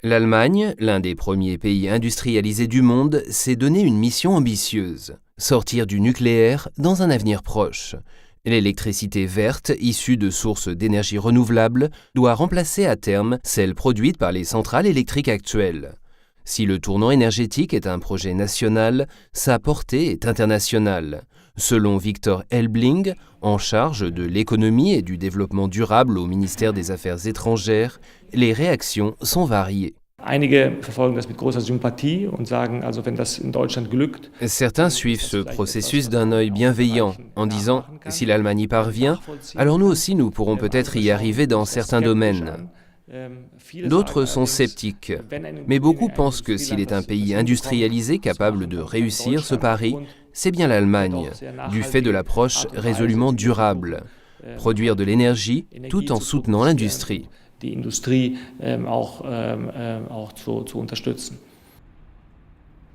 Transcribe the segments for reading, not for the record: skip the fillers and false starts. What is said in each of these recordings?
L'Allemagne, l'un des premiers pays industrialisés du monde, s'est donné une mission ambitieuse: sortir du nucléaire dans un avenir proche. L'électricité verte, issue de sources d'énergie renouvelables, doit remplacer à terme celle produite par les centrales électriques actuelles. Si le tournant énergétique est un projet national, sa portée est internationale. Selon Victor Helbling, en charge de l'économie et du développement durable au ministère des Affaires étrangères, les réactions sont variées. Certains suivent ce processus d'un œil bienveillant, en disant « si l'Allemagne y parvient, alors nous aussi nous pourrons peut-être y arriver dans certains domaines ». D'autres sont sceptiques, mais beaucoup pensent que s'il est un pays industrialisé capable de réussir ce pari, c'est bien l'Allemagne, du fait de l'approche résolument durable, produire de l'énergie tout en soutenant l'industrie.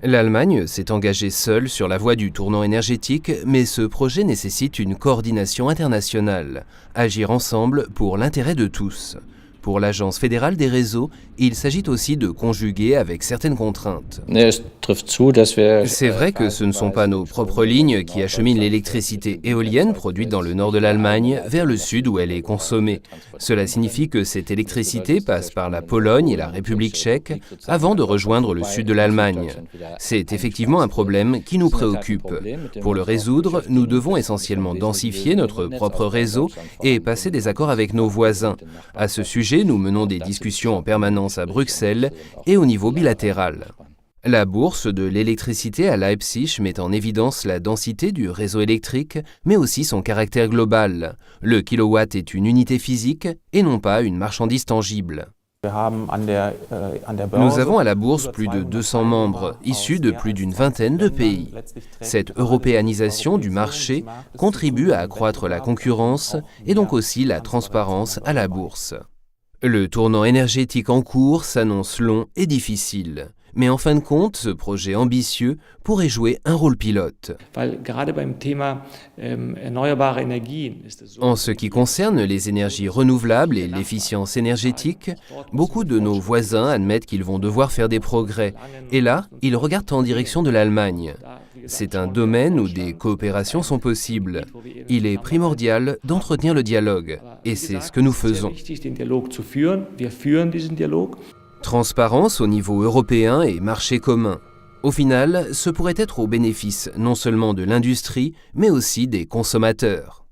L'Allemagne s'est engagée seule sur la voie du tournant énergétique, mais ce projet nécessite une coordination internationale, agir ensemble pour l'intérêt de tous. Pour l'Agence fédérale des réseaux, il s'agit aussi de conjuguer avec certaines contraintes. C'est vrai que ce ne sont pas nos propres lignes qui acheminent l'électricité éolienne produite dans le nord de l'Allemagne vers le sud où elle est consommée. Cela signifie que cette électricité passe par la Pologne et la République tchèque avant de rejoindre le sud de l'Allemagne. C'est effectivement un problème qui nous préoccupe. Pour le résoudre, nous devons essentiellement densifier notre propre réseau et passer des accords avec nos voisins. À ce sujet, nous menons des discussions en permanence à Bruxelles et au niveau bilatéral. La bourse de l'électricité à Leipzig met en évidence la densité du réseau électrique, mais aussi son caractère global. Le kilowatt est une unité physique et non pas une marchandise tangible. Nous avons à la bourse plus de 200 membres, issus de plus d'une vingtaine de pays. Cette européanisation du marché contribue à accroître la concurrence et donc aussi la transparence à la bourse. Le tournant énergétique en cours s'annonce long et difficile. Mais en fin de compte, ce projet ambitieux pourrait jouer un rôle pilote. En ce qui concerne les énergies renouvelables et l'efficience énergétique, beaucoup de nos voisins admettent qu'ils vont devoir faire des progrès. Et là, ils regardent en direction de l'Allemagne. C'est un domaine où des coopérations sont possibles. Il est primordial d'entretenir le dialogue. Et c'est ce que nous faisons. Transparence au niveau européen et marché commun. Au final, ce pourrait être au bénéfice non seulement de l'industrie, mais aussi des consommateurs.